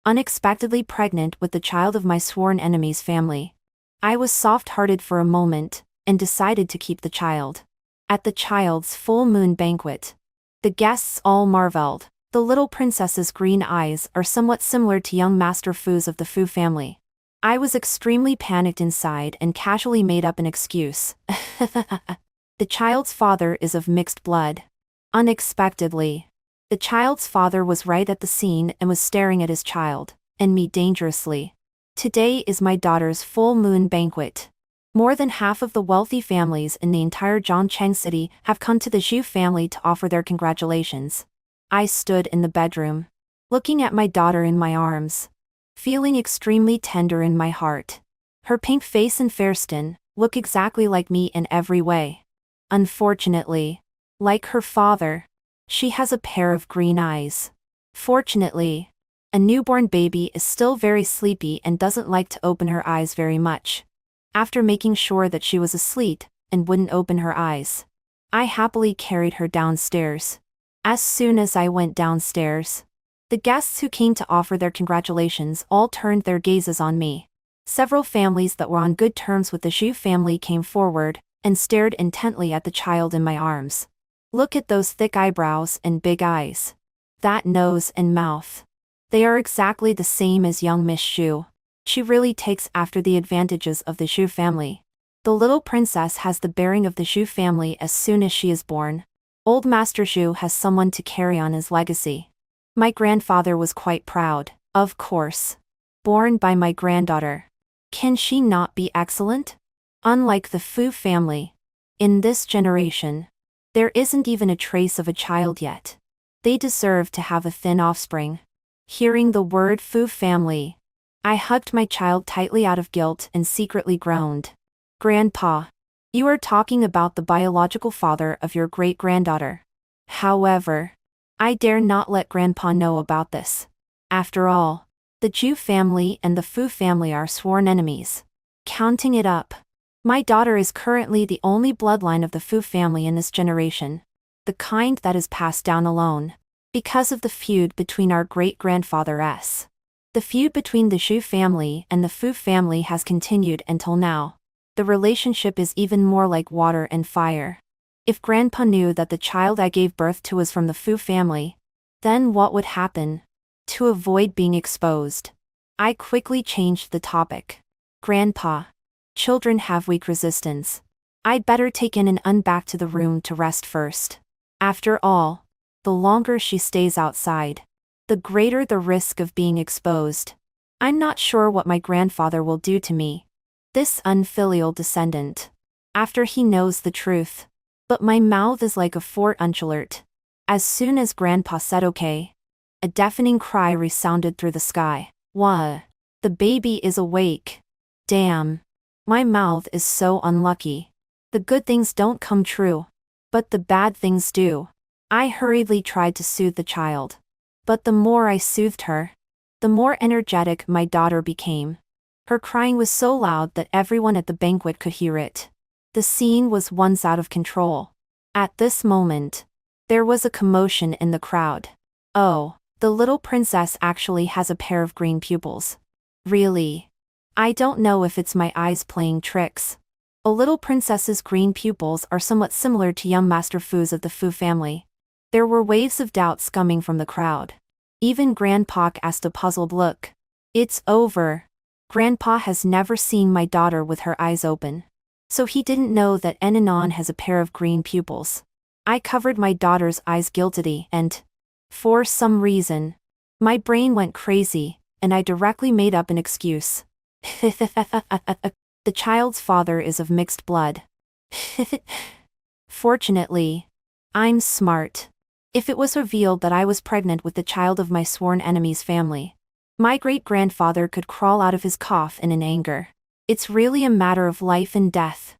unexpectedly pregnant with the child of my sworn enemy's family. I was soft-hearted for a moment, and decided to keep the child. At the child's full moon banquet, the guests all marveled. The little princess's green eyes are somewhat similar to young Master Fu's of the Fu family. I was extremely panicked inside and casually made up an excuse. The child's father is of mixed blood. Unexpectedly, the child's father was right at the scene and was staring at his child, and me dangerously. Today is my daughter's full moon banquet. More than half of the wealthy families in the entire Zhongcheng city have come to the Zhu family to offer their congratulations. I stood in the bedroom, looking at my daughter in my arms, feeling extremely tender in my heart. Her pink face and fair skin look exactly like me in every way. Unfortunately, like her father, she has a pair of green eyes. Fortunately, a newborn baby is still very sleepy and doesn't like to open her eyes very much. After making sure that she was asleep and wouldn't open her eyes, I happily carried her downstairs. As soon as I went downstairs, the guests who came to offer their congratulations all turned their gazes on me. Several families that were on good terms with the Zhu family came forward and stared intently at the child in my arms. Look at those thick eyebrows and big eyes. That nose and mouth. They are exactly the same as young Miss Zhu. She really takes after the advantages of the Zhu family. The little princess has the bearing of the Zhu family as soon as she is born. Old Master Zhu has someone to carry on his legacy. My grandfather was quite proud, of course. Born by my granddaughter. Can she not be excellent? Unlike the Fu family, in this generation, there isn't even a trace of a child yet. They deserve to have a thin offspring. Hearing the word Fu family, I hugged my child tightly out of guilt and secretly groaned. Grandpa, you are talking about the biological father of your great-granddaughter. However, I dare not let Grandpa know about this. After all, the Zhu family and the Fu family are sworn enemies. Counting it up, my daughter is currently the only bloodline of the Fu family in this generation, the kind that is passed down alone, because of the feud between our great-grandfather. The feud between the Zhu family and the Fu family has continued until now. The relationship is even more like water and fire. If Grandpa knew that the child I gave birth to was from the Fu family, then what would happen? To avoid being exposed, I quickly changed the topic. Grandpa, children have weak resistance. I'd better take in and back to the room to rest first. After all, the longer she stays outside, the greater the risk of being exposed. I'm not sure what my grandfather will do to me, this unfilial descendant, after he knows the truth. But my mouth is like a fort alert. As soon as Grandpa said okay, a deafening cry resounded through the sky. Wah! The baby is awake. Damn. My mouth is so unlucky. The good things don't come true, but the bad things do. I hurriedly tried to soothe the child. But the more I soothed her, the more energetic my daughter became. Her crying was so loud that everyone at the banquet could hear it. The scene was once out of control. At this moment, there was a commotion in the crowd. Oh, the little princess actually has a pair of green pupils. Really? I don't know if it's my eyes playing tricks. A little princess's green pupils are somewhat similar to young Master Fu's of the Fu family. There were waves of doubts coming from the crowd. Even Grandpa asked a puzzled look. It's over. Grandpa has never seen my daughter with her eyes open, so he didn't know that Enanon has a pair of green pupils. I covered my daughter's eyes guiltily and, for some reason, my brain went crazy, and I directly made up an excuse. The child's father is of mixed blood. Fortunately, I'm smart. If it was revealed that I was pregnant with the child of my sworn enemy's family, my great-grandfather could crawl out of his coffin in anger. It's really a matter of life and death.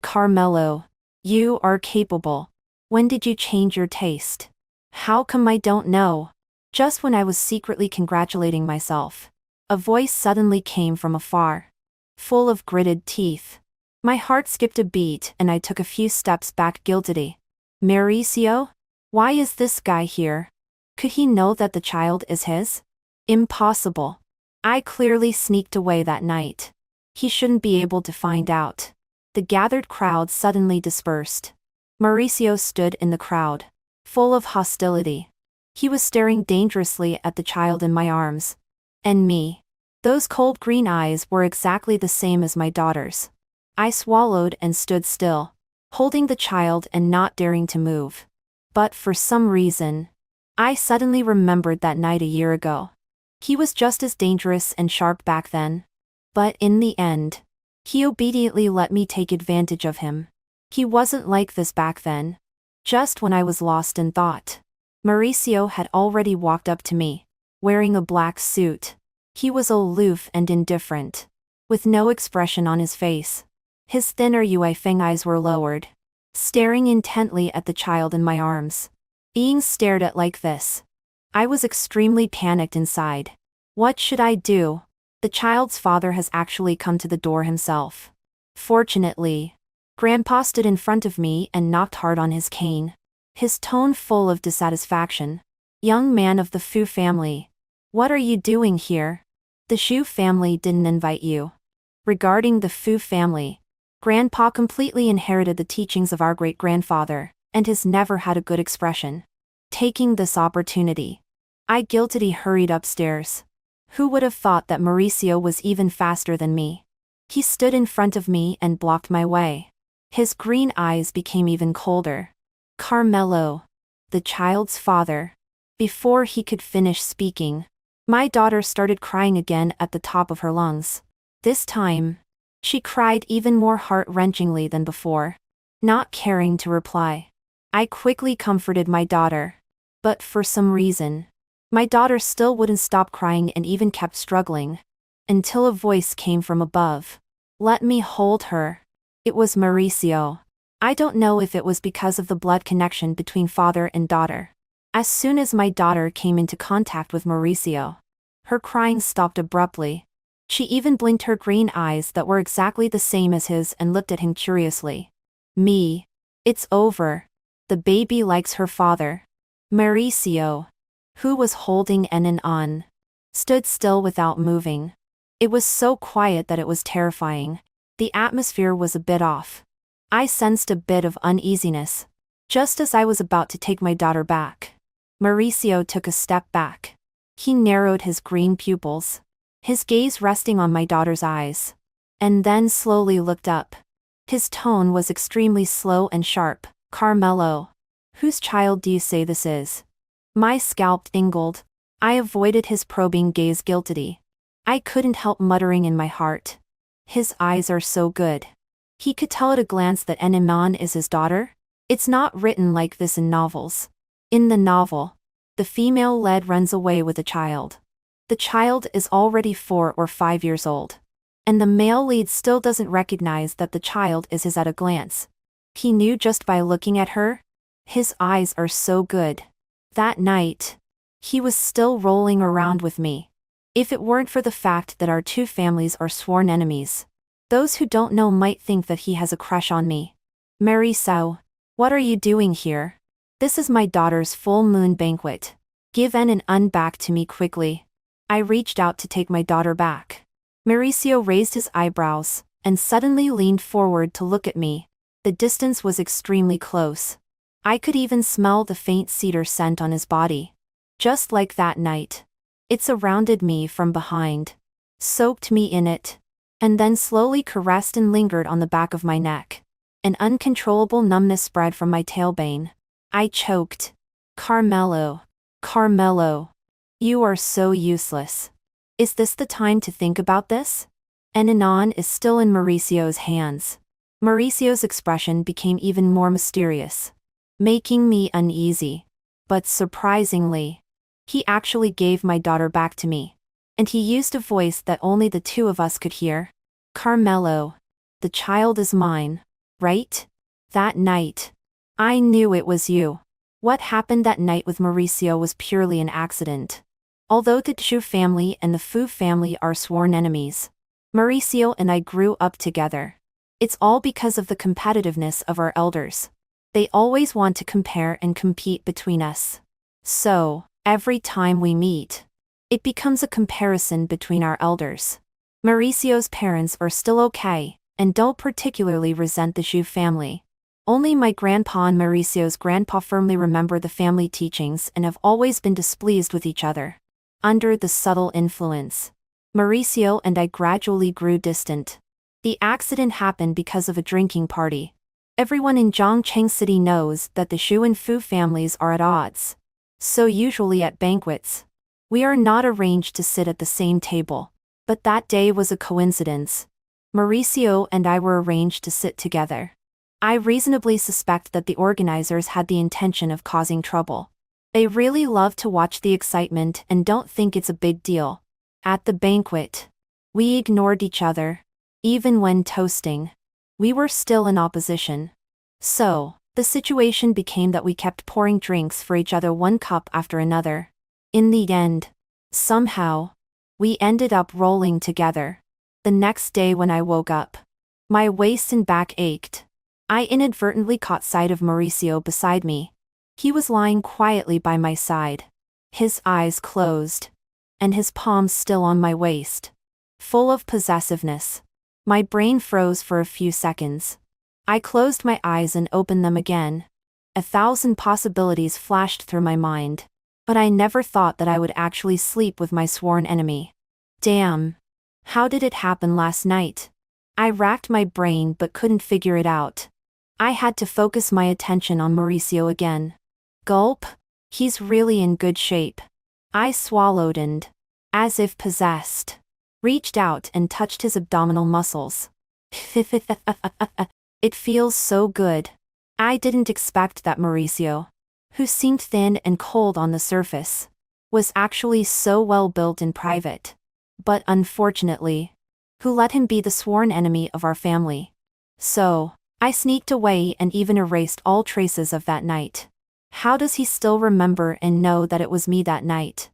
Carmelo, you are capable. When did you change your taste? How come I don't know? Just when I was secretly congratulating myself, a voice suddenly came from afar, full of gritted teeth. My heart skipped a beat and I took a few steps back guiltily. Mauricio? Why is this guy here? Could he know that the child is his? Impossible. I clearly sneaked away that night. He shouldn't be able to find out. The gathered crowd suddenly dispersed. Mauricio stood in the crowd, full of hostility. He was staring dangerously at the child in my arms. And me. Those cold green eyes were exactly the same as my daughter's. I swallowed and stood still, holding the child and not daring to move. But for some reason, I suddenly remembered that night a year ago. He was just as dangerous and sharp back then. But in the end, he obediently let me take advantage of him. He wasn't like this back then. Just when I was lost in thought, Mauricio had already walked up to me, wearing a black suit. He was aloof and indifferent, with no expression on his face. His thinner Feng eyes were lowered, staring intently at the child in my arms. Being stared at like this, I was extremely panicked inside. What should I do? The child's father has actually come to the door himself. Fortunately, Grandpa stood in front of me and knocked hard on his cane, his tone full of dissatisfaction. Young man of the Fu family, what are you doing here? The Shu family didn't invite you. Regarding the Fu family, Grandpa completely inherited the teachings of our great-grandfather, and has never had a good expression. Taking this opportunity, I guiltily hurried upstairs. Who would have thought that Mauricio was even faster than me? He stood in front of me and blocked my way. His green eyes became even colder. Carmelo, the child's father. Before he could finish speaking, my daughter started crying again at the top of her lungs. This time, she cried even more heart-wrenchingly than before. Not caring to reply, I quickly comforted my daughter. But for some reason, my daughter still wouldn't stop crying and even kept struggling. Until a voice came from above. Let me hold her. It was Mauricio. I don't know if it was because of the blood connection between father and daughter. As soon as my daughter came into contact with Mauricio, her crying stopped abruptly. She even blinked her green eyes that were exactly the same as his and looked at him curiously. Me. It's over. The baby likes her father. Mauricio, who was holding Enon, stood still without moving. It was so quiet that it was terrifying. The atmosphere was a bit off. I sensed a bit of uneasiness. Just as I was about to take my daughter back, Mauricio took a step back. He narrowed his green pupils, his gaze resting on my daughter's eyes, and then slowly looked up. His tone was extremely slow and sharp. Carmelo, whose child do you say this is? My scalp tingled. I avoided his probing gaze guiltily. I couldn't help muttering in my heart. His eyes are so good. He could tell at a glance that Enon is his daughter. It's not written like this in novels. In the novel, the female lead runs away with a child. The child is already 4 or 5 years old. And the male lead still doesn't recognize that the child is his at a glance. He knew just by looking at her. His eyes are so good. That night, he was still rolling around with me. If it weren't for the fact that our two families are sworn enemies, those who don't know might think that he has a crush on me. Mauricio, what are you doing here? This is my daughter's full moon banquet. Give Enon back to me quickly. I reached out to take my daughter back. Mauricio raised his eyebrows, and suddenly leaned forward to look at me. The distance was extremely close. I could even smell the faint cedar scent on his body. Just like that night. It surrounded me from behind, soaked me in it, and then slowly caressed and lingered on the back of my neck. An uncontrollable numbness spread from my tailbone. I choked. Carmelo. Carmelo. You are so useless. Is this the time to think about this? Enon is still in Mauricio's hands. Mauricio's expression became even more mysterious, making me uneasy. But surprisingly, he actually gave my daughter back to me. And he used a voice that only the two of us could hear. Carmelo. The child is mine, right? That night, I knew it was you. What happened that night with Mauricio was purely an accident. Although the Chu family and the Fu family are sworn enemies, Mauricio and I grew up together. It's all because of the competitiveness of our elders. They always want to compare and compete between us. So, every time we meet, It becomes a comparison between our elders. Mauricio's parents are still okay, and don't particularly resent the Zhu family. Only my grandpa and Mauricio's grandpa firmly remember the family teachings and have always been displeased with each other. Under the subtle influence, Mauricio and I gradually grew distant. The accident happened because of a drinking party. Everyone in Zhongcheng City knows that the Zhu and Fu families are at odds. So usually at banquets, we are not arranged to sit at the same table. But that day was a coincidence. Mauricio and I were arranged to sit together. I reasonably suspect that the organizers had the intention of causing trouble. They really love to watch the excitement and don't think it's a big deal. At the banquet, we ignored each other. Even when toasting, we were still in opposition. So, the situation became that we kept pouring drinks for each other one cup after another. In the end, somehow, we ended up rolling together. The next day when I woke up, my waist and back ached. I inadvertently caught sight of Mauricio beside me. He was lying quietly by my side, his eyes closed, and his palms still on my waist. Full of possessiveness. My brain froze for a few seconds. I closed my eyes and opened them again. 1,000 possibilities flashed through my mind. But I never thought that I would actually sleep with my sworn enemy. Damn. How did it happen last night? I racked my brain but couldn't figure it out. I had to focus my attention on Mauricio again. Gulp. He's really in good shape. I swallowed and, as if possessed, reached out and touched his abdominal muscles. It feels so good. I didn't expect that Mauricio, who seemed thin and cold on the surface, was actually so well built in private. But unfortunately, who let him be the sworn enemy of our family? So, I sneaked away and even erased all traces of that night. How does he still remember and know that it was me that night?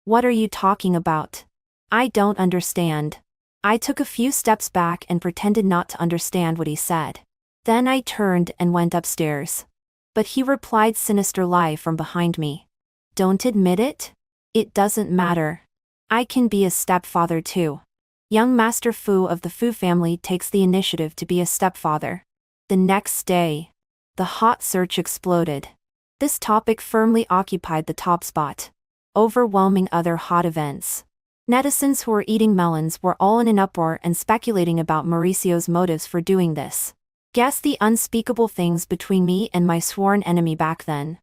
What are you talking about? I don't understand. I took a few steps back and pretended not to understand what he said. Then I turned and went upstairs. But he replied sinister lie from behind me. Don't admit it? It doesn't matter. I can be a stepfather too. Young Master Fu of the Fu family takes the initiative to be a stepfather. The next day, the hot search exploded. This topic firmly occupied the top spot, overwhelming other hot events. Netizens who were eating melons were all in an uproar and speculating about Mauricio's motives for doing this. Guess the unspeakable things between me and my sworn enemy back then.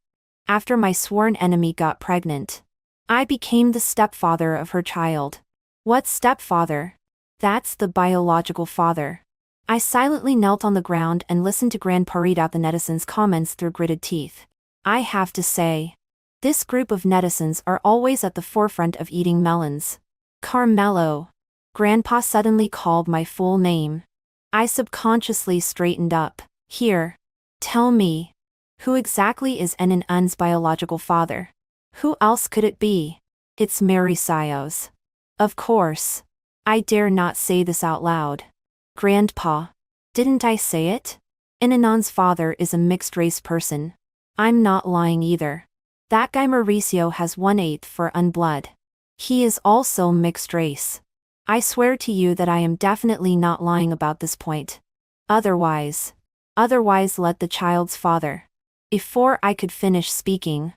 After my sworn enemy got pregnant, I became the stepfather of her child. What stepfather? That's the biological father. I silently knelt on the ground and listened to Grandpa read out the netizens' comments through gritted teeth. I have to say, this group of netizens are always at the forefront of eating melons. Carmelo. Grandpa suddenly called my full name. I subconsciously straightened up. Here. Tell me. Who exactly is Un's biological father? Who else could it be? It's Mauricio's. Of course. I dare not say this out loud. Grandpa. Didn't I say it? Anon's father is a mixed-race person. I'm not lying either. That guy Mauricio has 1/8 for blood. He is also mixed race. I swear to you that I am definitely not lying about this point. Otherwise let the child's father. Before I could finish speaking,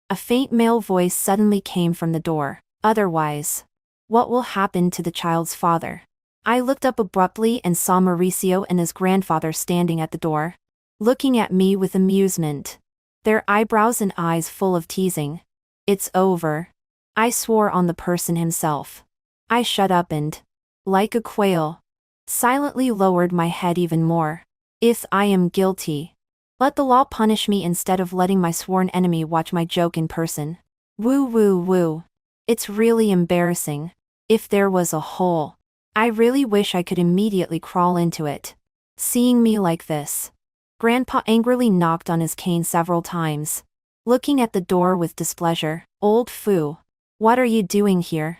a faint male voice suddenly came from the door. Otherwise, what will happen to the child's father? I looked up abruptly and saw Mauricio and his grandfather standing at the door, looking at me with amusement, their eyebrows and eyes full of teasing. It's over. I swore on the person himself. I shut up and, like a quail, silently lowered my head even more. If I am guilty, let the law punish me instead of letting my sworn enemy watch my joke in person. Woo woo woo. It's really embarrassing. If there was a hole, I really wish I could immediately crawl into it. Seeing me like this, Grandpa angrily knocked on his cane several times, looking at the door with displeasure. Old Fu, what are you doing here?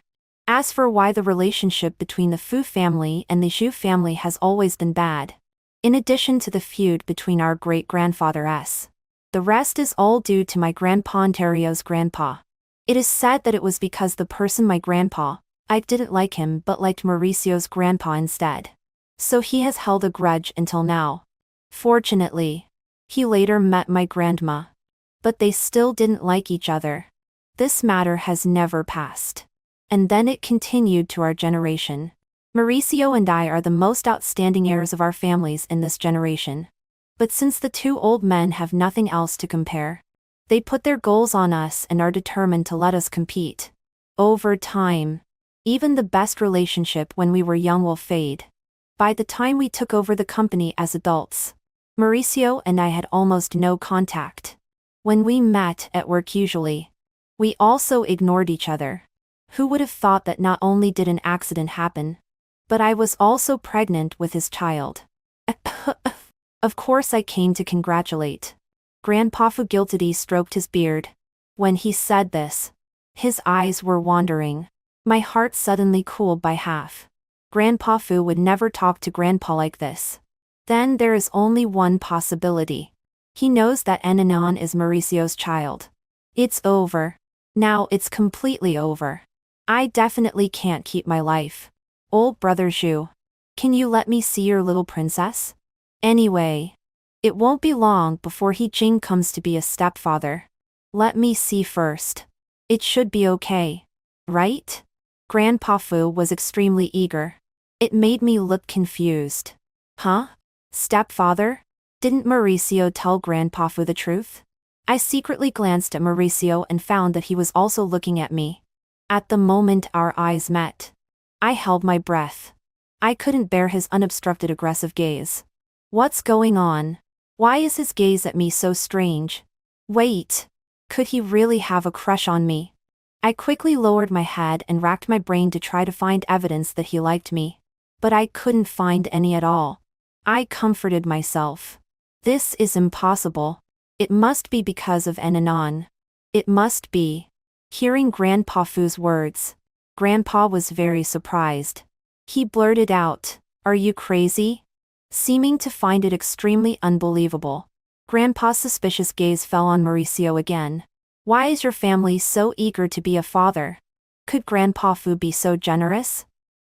As for why the relationship between the Fu family and the Zhu family has always been bad, in addition to the feud between our great-grandfather S, the rest is all due to my grandpa Ontario's grandpa. It is said that it was because the person my grandpa, I didn't like him but liked Mauricio's grandpa instead. So he has held a grudge until now. Fortunately, he later met my grandma. But they still didn't like each other. This matter has never passed. And then it continued to our generation. Mauricio and I are the most outstanding heirs of our families in this generation. But since the two old men have nothing else to compare, they put their goals on us and are determined to let us compete. Over time, even the best relationship when we were young will fade. By the time we took over the company as adults, Mauricio and I had almost no contact. When we met at work usually, we also ignored each other. Who would have thought that not only did an accident happen, but I was also pregnant with his child? Of course I came to congratulate. Grandpa Fu guiltily stroked his beard. When he said this, his eyes were wandering. My heart suddenly cooled by half. Grandpa Fu would never talk to Grandpa like this. Then there is only one possibility. He knows that Enanon is Mauricio's child. It's over. Now it's completely over. I definitely can't keep my life. Old brother Zhu, can you let me see your little princess? Anyway, it won't be long before He Jing comes to be a stepfather. Let me see first. It should be okay, right? Grandpa Fu was extremely eager. It made me look confused. Huh? Stepfather? Didn't Mauricio tell Grandpa Fu the truth? I secretly glanced at Mauricio and found that he was also looking at me. At the moment our eyes met, I held my breath. I couldn't bear his unobstructed aggressive gaze. What's going on? Why is his gaze at me so strange? Wait. Could he really have a crush on me? I quickly lowered my head and racked my brain to try to find evidence that he liked me. But I couldn't find any at all. I comforted myself. This is impossible. It must be because of Enanon. It must be. Hearing Grandpa Fu's words, Grandpa was very surprised. He blurted out, "Are you crazy?" Seeming to find it extremely unbelievable. Grandpa's suspicious gaze fell on Mauricio again. Why is your family so eager to be a father? Could Grandpa Fu be so generous?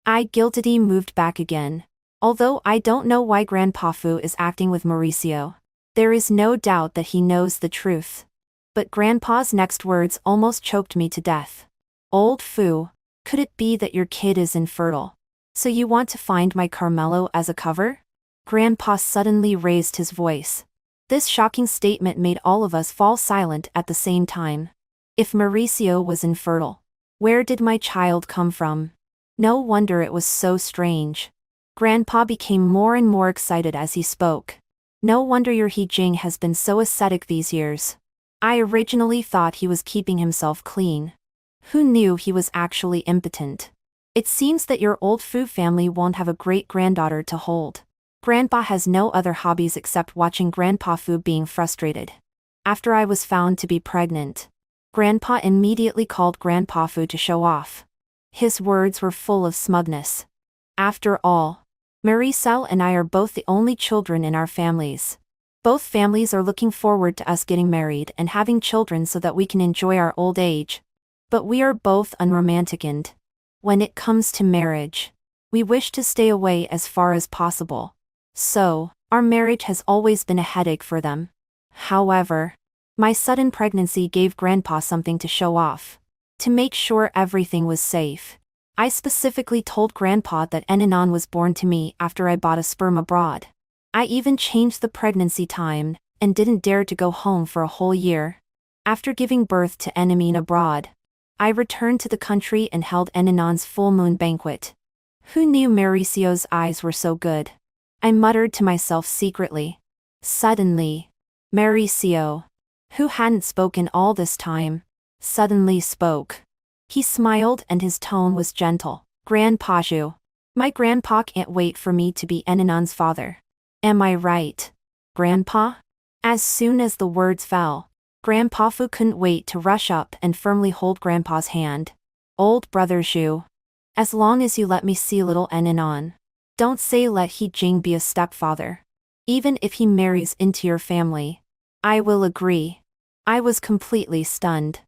I guiltily moved back again. Although I don't know why Grandpa Fu is acting with Mauricio, there is no doubt that he knows the truth. But Grandpa's next words almost choked me to death. Old Fu, could it be that your kid is infertile? So you want to find my Carmelo as a cover? Grandpa suddenly raised his voice. This shocking statement made all of us fall silent at the same time. If Mauricio was infertile, where did my child come from? No wonder it was so strange. Grandpa became more and more excited as he spoke. No wonder your He Jing has been so ascetic these years. I originally thought he was keeping himself clean. Who knew he was actually impotent? It seems that your old Fu family won't have a great-granddaughter to hold. Grandpa has no other hobbies except watching Grandpa Fu being frustrated. After I was found to be pregnant, Grandpa immediately called Grandpa Fu to show off. His words were full of smugness. After all, Maricel and I are both the only children in our families. Both families are looking forward to us getting married and having children so that we can enjoy our old age. But we are both unromantic and, when it comes to marriage, we wish to stay away as far as possible. So, our marriage has always been a headache for them. However, my sudden pregnancy gave Grandpa something to show off. To make sure everything was safe, I specifically told Grandpa that Enanon was born to me after I bought a sperm abroad. I even changed the pregnancy time, and didn't dare to go home for a whole year. After giving birth to Enanon abroad, I returned to the country and held Enanon's full moon banquet. Who knew Mauricio's eyes were so good? I muttered to myself secretly. Suddenly, Mauricio, who hadn't spoken all this time, suddenly spoke. He smiled and his tone was gentle. Grandpa Zhu, my grandpa can't wait for me to be Enanon's father. Am I right, Grandpa? As soon as the words fell, Grandpa Fu couldn't wait to rush up and firmly hold Grandpa's hand. Old brother Zhu, as long as you let me see little Enanon, don't say let He Jing be a stepfather. Even if he marries into your family, I will agree. I was completely stunned.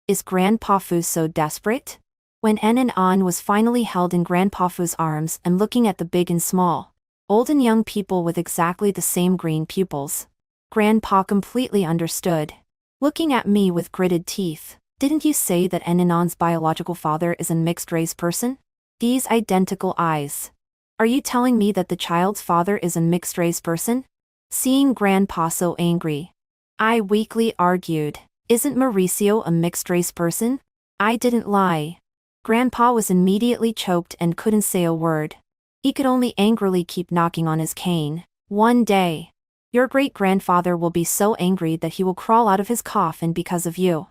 Is Grandpa Fu so desperate? When En and An was finally held in Grandpa Fu's arms and looking at the big and small, old and young people with exactly the same green pupils, Grandpa completely understood. Looking at me with gritted teeth, didn't you say that En and An's biological father is a mixed-race person? These identical eyes. Are you telling me that the child's father is a mixed-race person? Seeing Grandpa so angry, I weakly argued, isn't Mauricio a mixed-race person? I didn't lie. Grandpa was immediately choked and couldn't say a word. He could only angrily keep knocking on his cane. One day, your great-grandfather will be so angry that he will crawl out of his coffin because of you.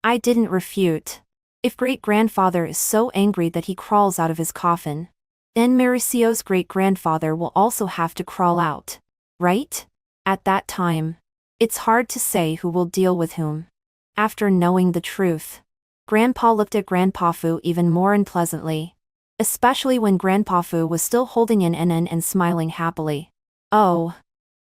I didn't refute. If great-grandfather is so angry that he crawls out of his coffin, then Mauricio's great-grandfather will also have to crawl out, right? At that time, it's hard to say who will deal with whom. After knowing the truth, Grandpa looked at Grandpa Fu even more unpleasantly, especially when Grandpa Fu was still holding in Nen and smiling happily. Oh,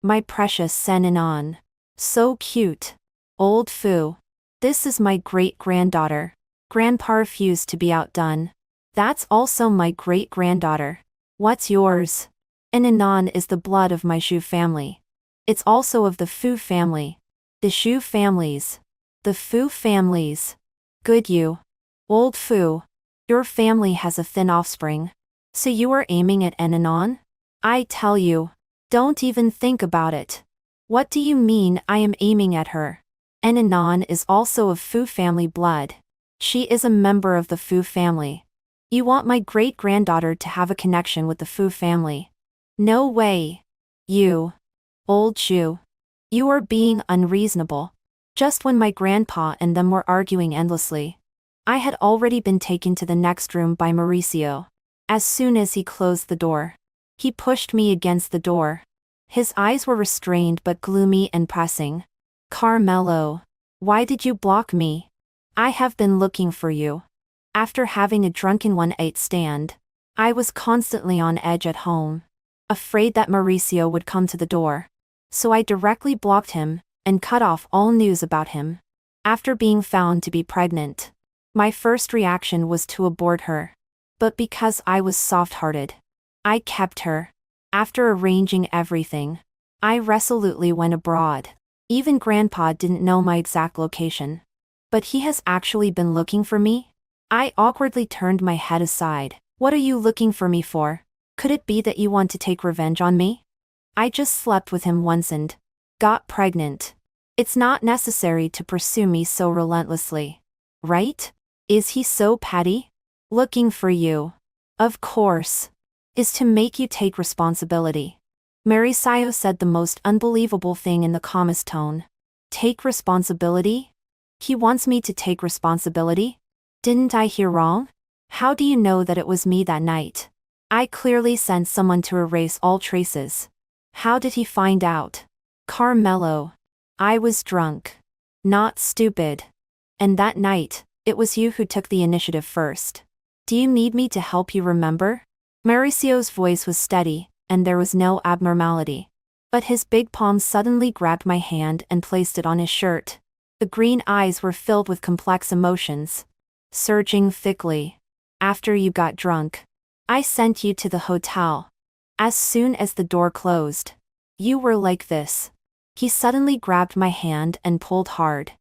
my precious Sen and An. So cute. Old Fu. This is my great-granddaughter. Grandpa refused to be outdone. That's also my great-granddaughter. What's yours? En and An is the blood of my Shu family. It's also of the Fu family. The Shu families. The Fu families. Good you. Old Fu. Your family has a thin offspring. So you are aiming at En and An? I tell you. Don't even think about it. What do you mean I am aiming at her? En and An is also of Fu family blood. She is a member of the Fu family. You want my great-granddaughter to have a connection with the Fu family? No way. You. Old Shu. You are being unreasonable. Just when my grandpa and them were arguing endlessly, I had already been taken to the next room by Mauricio. As soon as he closed the door, he pushed me against the door. His eyes were restrained but gloomy and pressing. Carmelo, why did you block me? I have been looking for you. After having a drunken one-night stand, I was constantly on edge at home, afraid that Mauricio would come to the door. So I directly blocked him and cut off all news about him. After being found to be pregnant, my first reaction was to abort her. But because I was soft-hearted, I kept her. After arranging everything, I resolutely went abroad. Even Grandpa didn't know my exact location. But he has actually been looking for me? I awkwardly turned my head aside. What are you looking for me for? Could it be that you want to take revenge on me? I just slept with him once and got pregnant. It's not necessary to pursue me so relentlessly. Right? Is he so petty? Looking for you, of course, is to make you take responsibility. Mauricio said the most unbelievable thing in the calmest tone. Take responsibility? He wants me to take responsibility? Didn't I hear wrong? How do you know that it was me that night? I clearly sent someone to erase all traces. How did he find out? Carmelo. I was drunk. Not stupid. And that night, it was you who took the initiative first. Do you need me to help you remember? Mauricio's voice was steady, and there was no abnormality. But his big palm suddenly grabbed my hand and placed it on his shirt. The green eyes were filled with complex emotions, surging thickly. After you got drunk, I sent you to the hotel. As soon as the door closed, you were like this. He suddenly grabbed my hand and pulled hard.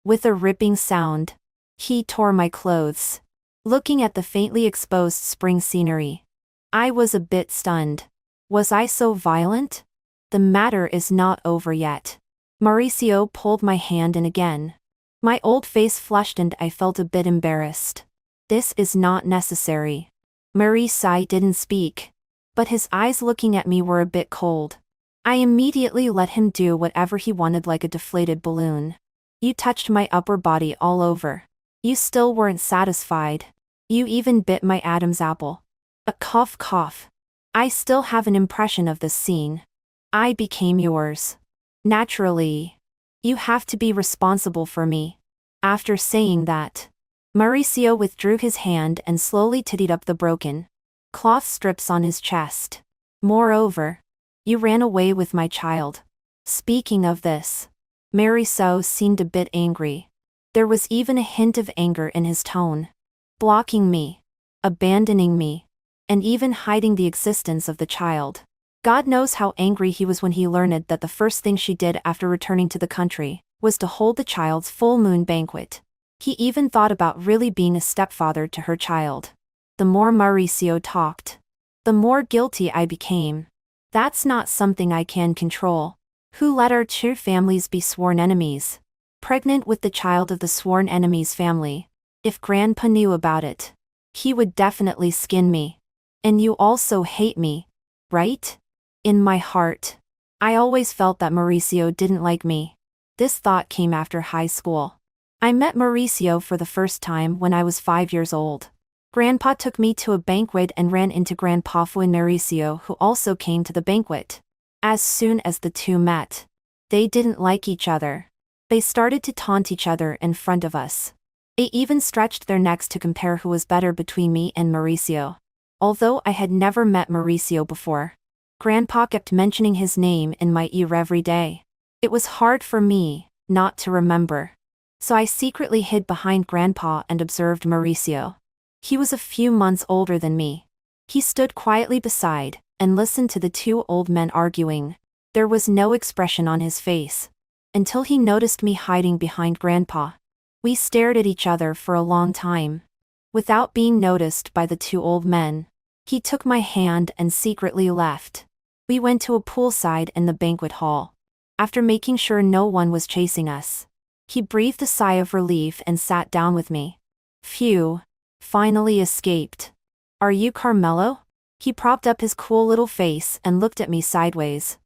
With a ripping sound, he tore my clothes. Looking at the faintly exposed spring scenery, I was a bit stunned. Was I so violent? The matter is not over yet. Mauricio pulled my hand in again. My old face flushed and I felt a bit embarrassed. This is not necessary. Mauricio didn't speak, but his eyes looking at me were a bit cold. I immediately let him do whatever he wanted like a deflated balloon. You touched my upper body all over. You still weren't satisfied. You even bit my Adam's apple. A cough cough. I still have an impression of this scene. I became yours. Naturally. You have to be responsible for me. After saying that, Mauricio withdrew his hand and slowly tittied up the broken cloth strips on his chest. Moreover, you ran away with my child. Speaking of this, Mauricio seemed a bit angry. There was even a hint of anger in his tone. Blocking me, abandoning me, and even hiding the existence of the child. God knows how angry he was when he learned that the first thing she did after returning to the country was to hold the child's full moon banquet. He even thought about really being a stepfather to her child. The more Mauricio talked, the more guilty I became. That's not something I can control. Who let our two families be sworn enemies? Pregnant with the child of the sworn enemy's family. If Grandpa knew about it, he would definitely skin me. And you also hate me, right? In my heart, I always felt that Mauricio didn't like me. This thought came after high school. I met Mauricio for the first time when I was 5 years old. Grandpa took me to a banquet and ran into Grandpa and Mauricio, who also came to the banquet. As soon as the two met, they didn't like each other. They started to taunt each other in front of us. They even stretched their necks to compare who was better between me and Mauricio. Although I had never met Mauricio before, Grandpa kept mentioning his name in my ear every day. It was hard for me not to remember. So I secretly hid behind Grandpa and observed Mauricio. He was a few months older than me. He stood quietly beside and listened to the two old men arguing. There was no expression on his face until he noticed me hiding behind Grandpa. We stared at each other for a long time. Without being noticed by the two old men, he took my hand and secretly left. We went to a poolside in the banquet hall. After making sure no one was chasing us, he breathed a sigh of relief and sat down with me. Phew, finally escaped. Are you Carmelo? He propped up his cool little face and looked at me sideways.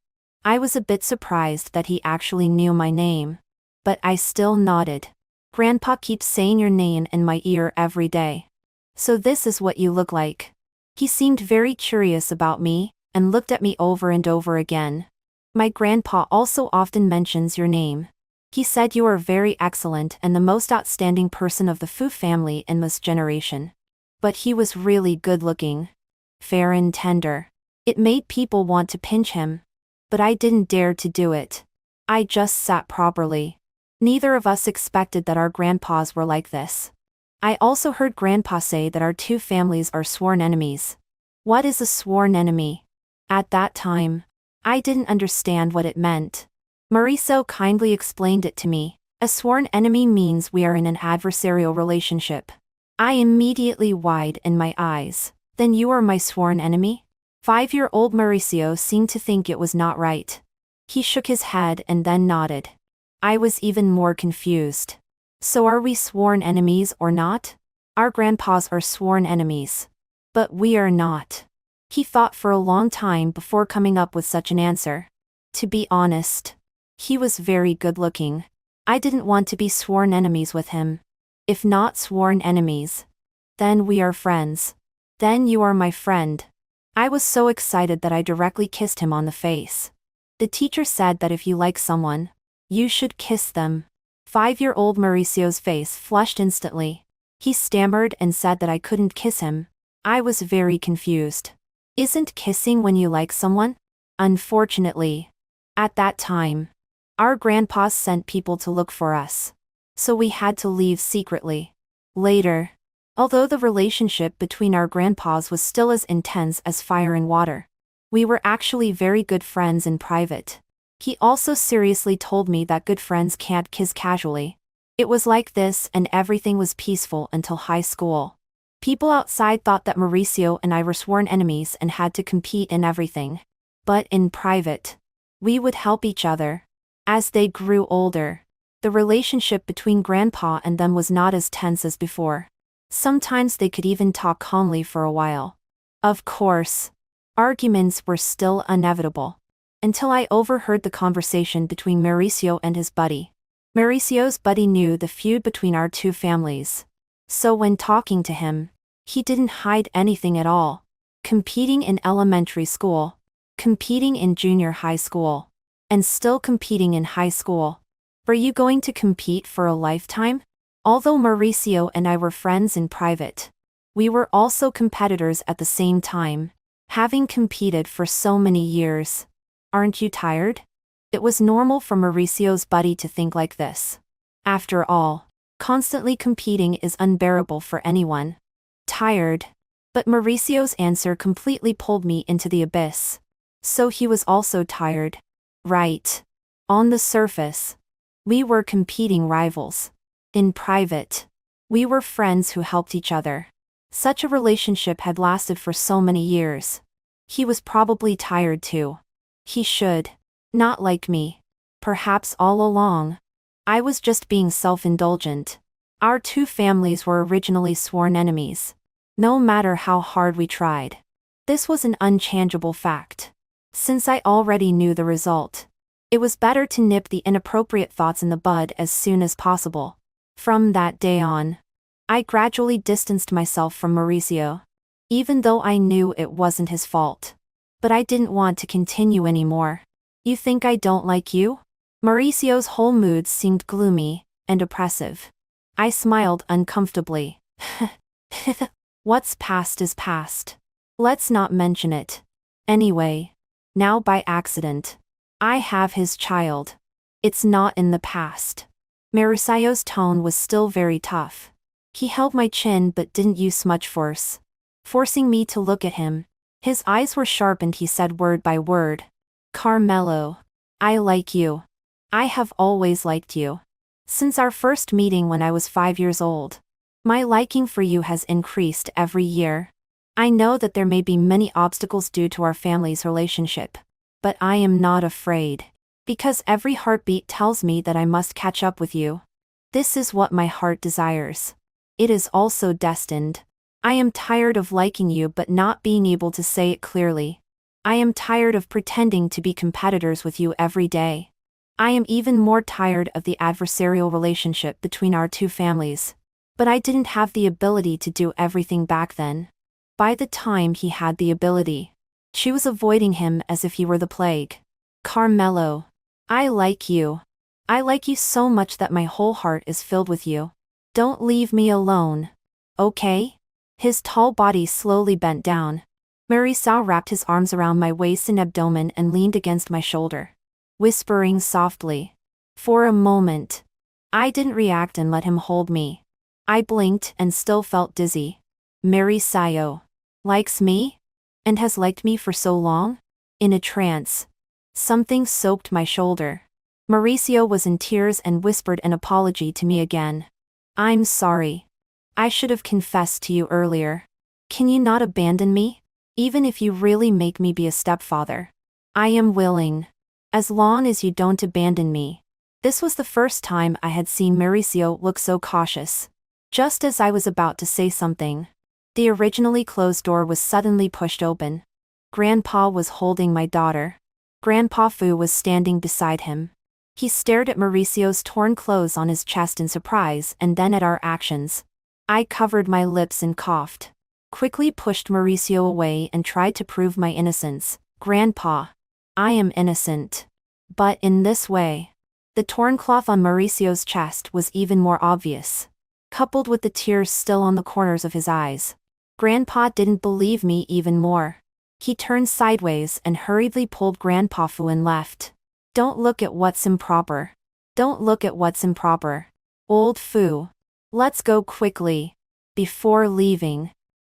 I was a bit surprised that he actually knew my name, but I still nodded. Grandpa keeps saying your name in my ear every day. So this is what you look like. He seemed very curious about me and looked at me over and over again. My grandpa also often mentions your name. He said you are very excellent and the most outstanding person of the Fu family in this generation. But he was really good looking. Fair and tender. It made people want to pinch him. But I didn't dare to do it. I just sat properly. Neither of us expected that our grandpas were like this. I also heard Grandpa say that our two families are sworn enemies. What is a sworn enemy? At that time, I didn't understand what it meant. Mauricio kindly explained it to me. A sworn enemy means we are in an adversarial relationship. I immediately widened my eyes. Then you are my sworn enemy? 5-year-old Mauricio seemed to think it was not right. He shook his head and then nodded. I was even more confused. So are we sworn enemies or not? Our grandpas are sworn enemies. But we are not. He thought for a long time before coming up with such an answer. To be honest, he was very good looking. I didn't want to be sworn enemies with him. If not sworn enemies, then we are friends. Then you are my friend. I was so excited that I directly kissed him on the face. The teacher said that if you like someone, you should kiss them. 5-year-old Mauricio's face flushed instantly. He stammered and said that I couldn't kiss him. I was very confused. Isn't kissing when you like someone? Unfortunately, at that time, our grandpas sent people to look for us. So we had to leave secretly. Later, although the relationship between our grandpas was still as intense as fire and water, we were actually very good friends in private. He also seriously told me that good friends can't kiss casually. It was like this and everything was peaceful until high school. People outside thought that Mauricio and I were sworn enemies and had to compete in everything. But in private, we would help each other. As they grew older, the relationship between Grandpa and them was not as tense as before. Sometimes they could even talk calmly for a while. Of course, arguments were still inevitable. Until I overheard the conversation between Mauricio and his buddy. Mauricio's buddy knew the feud between our two families. So when talking to him, he didn't hide anything at all. Competing in elementary school, competing in junior high school, and still competing in high school. Were you going to compete for a lifetime? Although Mauricio and I were friends in private, we were also competitors at the same time, having competed for so many years. Aren't you tired? It was normal for Mauricio's buddy to think like this. After all, Constantly competing is unbearable for anyone. Tired. But Mauricio's answer completely pulled me into the abyss. So he was also tired. Right. On the surface, we were competing rivals. In private, we were friends who helped each other. Such a relationship had lasted for so many years. He was probably tired too. He should. Not like me. Perhaps all along. I was just being self-indulgent. Our two families were originally sworn enemies. No matter how hard we tried. This was an unchangeable fact. Since I already knew the result, it was better to nip the inappropriate thoughts in the bud as soon as possible. From that day on, I gradually distanced myself from Mauricio. Even though I knew it wasn't his fault. But I didn't want to continue anymore. You think I don't like you? Mauricio's whole mood seemed gloomy and oppressive. I smiled uncomfortably. What's past is past. Let's not mention it. Anyway, now by accident, I have his child. It's not in the past. Mauricio's tone was still very tough. He held my chin but didn't use much force, forcing me to look at him. His eyes were sharp and he said word by word. Carmelo, I like you. I have always liked you. Since our first meeting when I was 5 years old. My liking for you has increased every year. I know that there may be many obstacles due to our family's relationship. But I am not afraid. Because every heartbeat tells me that I must catch up with you. This is what my heart desires. It is also destined. I am tired of liking you but not being able to say it clearly. I am tired of pretending to be competitors with you every day. I am even more tired of the adversarial relationship between our two families. But I didn't have the ability to do everything back then. By the time he had the ability, she was avoiding him as if he were the plague. Carmelo, I like you. I like you so much that my whole heart is filled with you. Don't leave me alone. Okay? His tall body slowly bent down. Mauricio wrapped his arms around my waist and abdomen and leaned against my shoulder, whispering softly. For a moment, I didn't react and let him hold me. I blinked and still felt dizzy. Mauricio likes me? And has liked me for so long? In a trance. Something soaked my shoulder. Mauricio was in tears and whispered an apology to me again. I'm sorry. I should have confessed to you earlier. Can you not abandon me? Even if you really make me be a stepfather. I am willing. As long as you don't abandon me. This was the first time I had seen Mauricio look so cautious. Just as I was about to say something, the originally closed door was suddenly pushed open. Grandpa was holding my daughter. Grandpa Fu was standing beside him. He stared at Mauricio's torn clothes on his chest in surprise and then at our actions. I covered my lips and coughed. Quickly pushed Mauricio away and tried to prove my innocence. Grandpa, I am innocent. But in this way, the torn cloth on Mauricio's chest was even more obvious, coupled with the tears still on the corners of his eyes. Grandpa didn't believe me even more. He turned sideways and hurriedly pulled Grandpa Fu and left. Don't look at what's improper. Don't look at what's improper. Old Fu. Let's go quickly. Before leaving.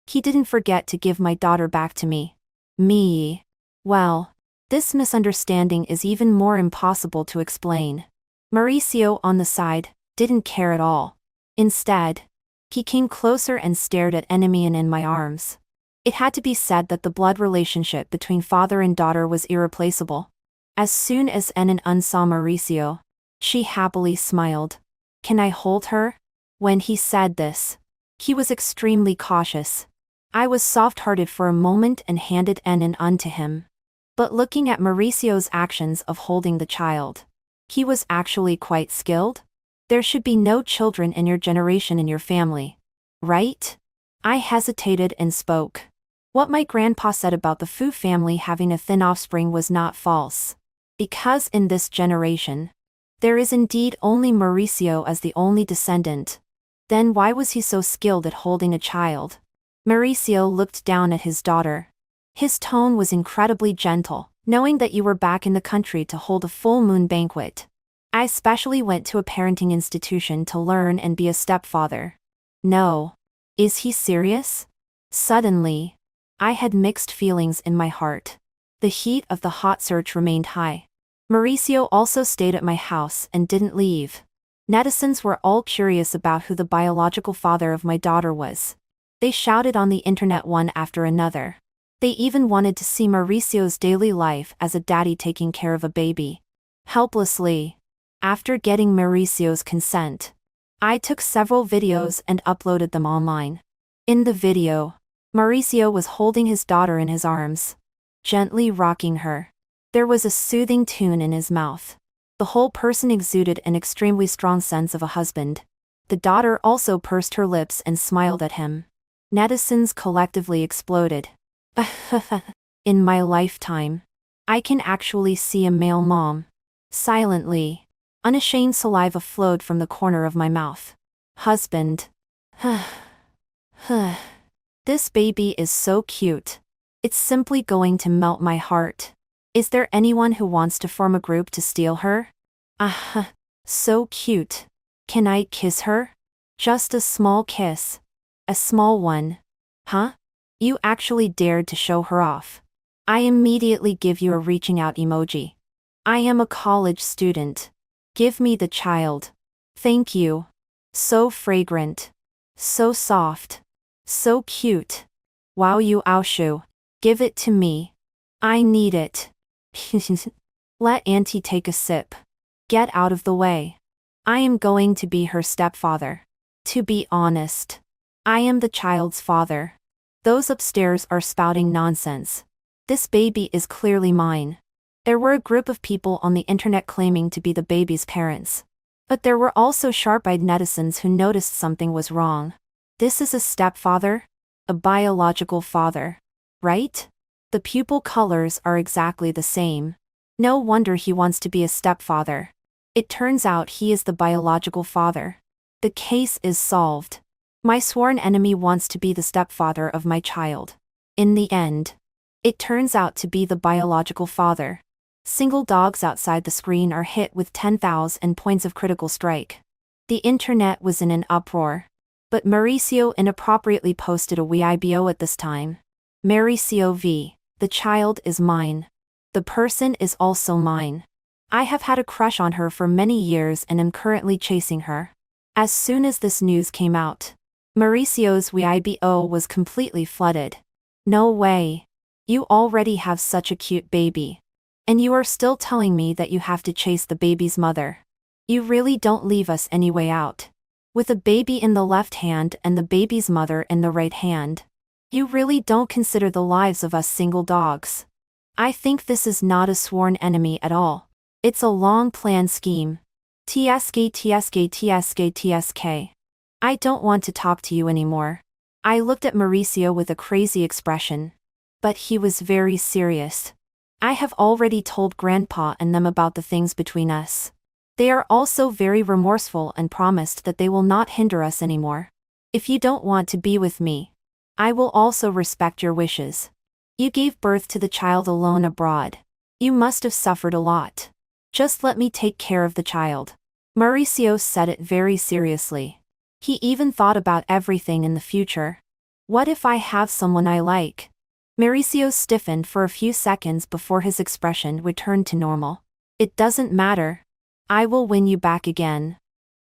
He didn't forget to give my daughter back to me. Me. Well, this misunderstanding is even more impossible to explain. Mauricio, on the side, didn't care at all. Instead, he came closer and stared at enemy and in my arms. It had to be said that the blood relationship between father and daughter was irreplaceable. As soon as Enan saw Mauricio, she happily smiled. Can I hold her? When he said this, he was extremely cautious. I was soft-hearted for a moment and handed Enan to him. But looking at Mauricio's actions of holding the child, he was actually quite skilled. There should be no children in your generation in your family. Right? I hesitated and spoke. What my grandpa said about the Fu family having a thin offspring was not false. Because in this generation, there is indeed only Mauricio as the only descendant. Then why was he so skilled at holding a child? Mauricio looked down at his daughter. His tone was incredibly gentle. Knowing that you were back in the country to hold a full moon banquet. I specially went to a parenting institution to learn and be a stepfather. No. Is he serious? Suddenly, I had mixed feelings in my heart. The heat of the hot search remained high. Mauricio also stayed at my house and didn't leave. Netizens were all curious about who the biological father of my daughter was. They shouted on the internet one after another. They even wanted to see Mauricio's daily life as a daddy taking care of a baby. Helplessly, after getting Mauricio's consent, I took several videos and uploaded them online. In the video, Mauricio was holding his daughter in his arms, gently rocking her. There was a soothing tune in his mouth. The whole person exuded an extremely strong sense of a husband. The daughter also pursed her lips and smiled at him. Netizens collectively exploded. In my lifetime, I can actually see a male mom. Silently, unashamed saliva flowed from the corner of my mouth. Husband. This baby is so cute. It's simply going to melt my heart. Is there anyone who wants to form a group to steal her? So cute. Can I kiss her? Just a small kiss. A small one. Huh? You actually dared to show her off. I immediately give you a reaching out emoji. I am a college student. Give me the child. Thank you. So fragrant. So soft. So cute. Wow, you Aoshu. Give it to me. I need it. Let Auntie take a sip. Get out of the way. I am going to be her stepfather. To be honest, I am the child's father. Those upstairs are spouting nonsense. This baby is clearly mine. There were a group of people on the internet claiming to be the baby's parents. But there were also sharp-eyed netizens who noticed something was wrong. This is a stepfather? A biological father. Right? The pupil colors are exactly the same. No wonder he wants to be a stepfather. It turns out he is the biological father. The case is solved. My sworn enemy wants to be the stepfather of my child. In the end, it turns out to be the biological father. Single dogs outside the screen are hit with 10,000 points of critical strike. The internet was in an uproar. But Mauricio inappropriately posted a Weibo at this time. Mauricio v. The child is mine. The person is also mine. I have had a crush on her for many years and am currently chasing her. As soon as this news came out, Mauricio's Weibo was completely flooded. No way. You already have such a cute baby. And you are still telling me that you have to chase the baby's mother. You really don't leave us any way out. With a baby in the left hand and the baby's mother in the right hand. You really don't consider the lives of us single dogs. I think this is not a sworn enemy at all. It's a long-planned scheme. TSK. I don't want to talk to you anymore. I looked at Mauricio with a crazy expression. But he was very serious. I have already told Grandpa and them about the things between us. They are also very remorseful and promised that they will not hinder us anymore. If you don't want to be with me, I will also respect your wishes. You gave birth to the child alone abroad. You must have suffered a lot. Just let me take care of the child. Mauricio said it very seriously. He even thought about everything in the future. What if I have someone I like? Mauricio stiffened for a few seconds before his expression returned to normal. It doesn't matter. I will win you back again.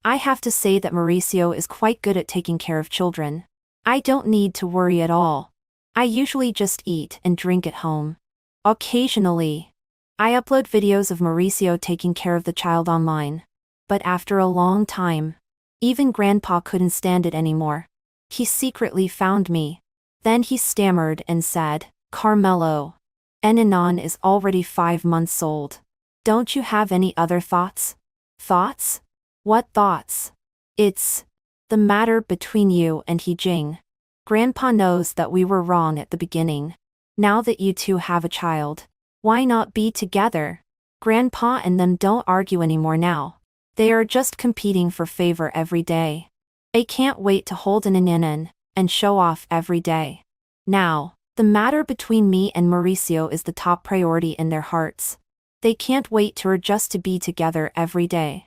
I have to say that Mauricio is quite good at taking care of children. I don't need to worry at all. I usually just eat and drink at home. Occasionally, I upload videos of Mauricio taking care of the child online. But after a long time, even Grandpa couldn't stand it anymore. He secretly found me. Then he stammered and said, Carmelo, Enanon is already 5 months old. Don't you have any other thoughts? Thoughts? What thoughts? It's the matter between you and Hijing. Grandpa knows that we were wrong at the beginning. Now that you two have a child, why not be together? Grandpa and them don't argue anymore now. They are just competing for favor every day. They can't wait to hold an ananan and show off every day. Now, the matter between me and Mauricio is the top priority in their hearts. They can't wait to just to be together every day.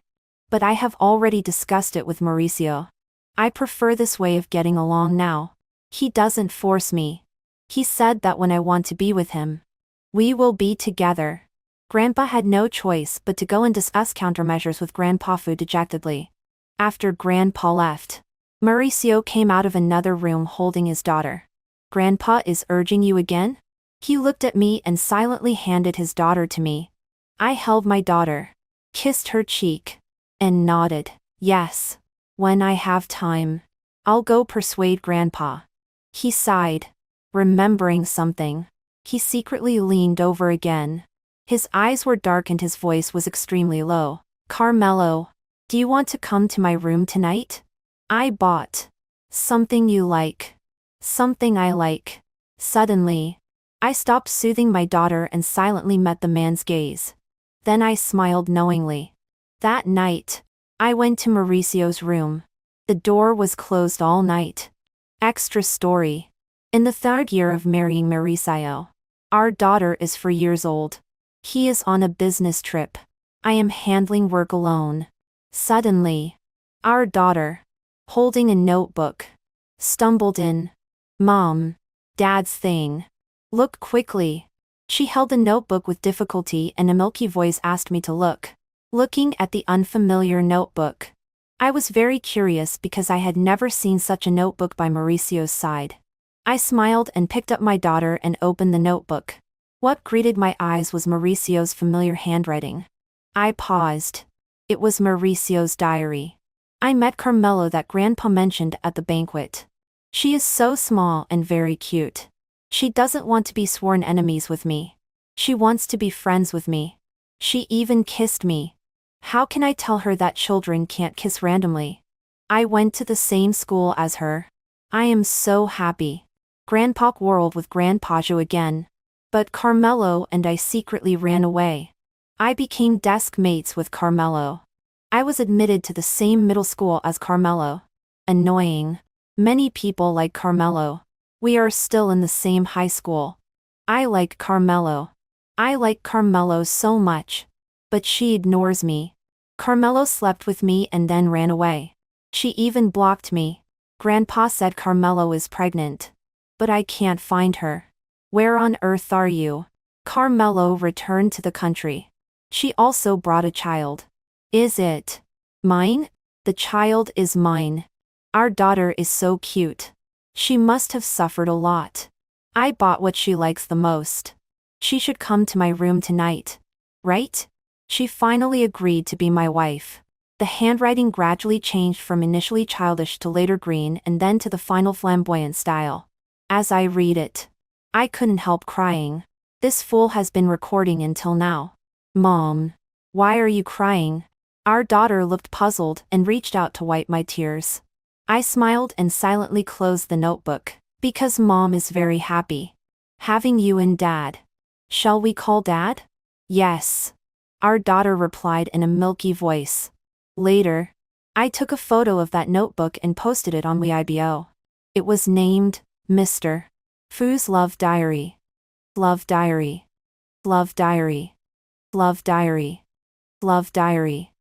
But I have already discussed it with Mauricio. I prefer this way of getting along now. He doesn't force me. He said that when I want to be with him, we will be together. Grandpa had no choice but to go and discuss countermeasures with Grandpa Fu dejectedly. After Grandpa left, Mauricio came out of another room holding his daughter. Grandpa is urging you again? He looked at me and silently handed his daughter to me. I held my daughter, kissed her cheek, and nodded, yes. When I have time, I'll go persuade Grandpa. He sighed, remembering something. He secretly leaned over again. His eyes were dark and his voice was extremely low. Carmelo, do you want to come to my room tonight? I bought something you like. Something I like. Suddenly, I stopped soothing my daughter and silently met the man's gaze. Then I smiled knowingly. That night, I went to Mauricio's room. The door was closed all night. Extra story. In the 3rd year of marrying Mauricio, our daughter is 4 years old. He is on a business trip. I am handling work alone. Suddenly, our daughter, holding a notebook, stumbled in. Mom, Dad's thing. Look quickly. She held the notebook with difficulty and a milky voice asked me to look. Looking at the unfamiliar notebook, I was very curious because I had never seen such a notebook by Mauricio's side. I smiled and picked up my daughter and opened the notebook. What greeted my eyes was Mauricio's familiar handwriting. I paused. It was Mauricio's diary. I met Carmelo that Grandpa mentioned at the banquet. She is so small and very cute. She doesn't want to be sworn enemies with me. She wants to be friends with me. She even kissed me. How can I tell her that children can't kiss randomly? I went to the same school as her. I am so happy. Grandpa quarreled with Grandpa Joe again. But Carmelo and I secretly ran away. I became desk mates with Carmelo. I was admitted to the same middle school as Carmelo. Annoying. Many people like Carmelo. We are still in the same high school. I like Carmelo. I like Carmelo so much. But she ignores me. Carmelo slept with me and then ran away. She even blocked me. Grandpa said Carmelo is pregnant. But I can't find her. Where on earth are you? Carmelo returned to the country. She also brought a child. Is it mine? The child is mine. Our daughter is so cute. She must have suffered a lot. I bought what she likes the most. She should come to my room tonight. Right? She finally agreed to be my wife. The handwriting gradually changed from initially childish to later green and then to the final flamboyant style. As I read it, I couldn't help crying. This fool has been recording until now. Mom, why are you crying? Our daughter looked puzzled and reached out to wipe my tears. I smiled and silently closed the notebook, because Mom is very happy. Having you and Dad. Shall we call Dad? Yes. Our daughter replied in a milky voice. Later, I took a photo of that notebook and posted it on Weibo. It was named, Mr. Fu's Love Diary. Love Diary. Love Diary. Love Diary. Love Diary.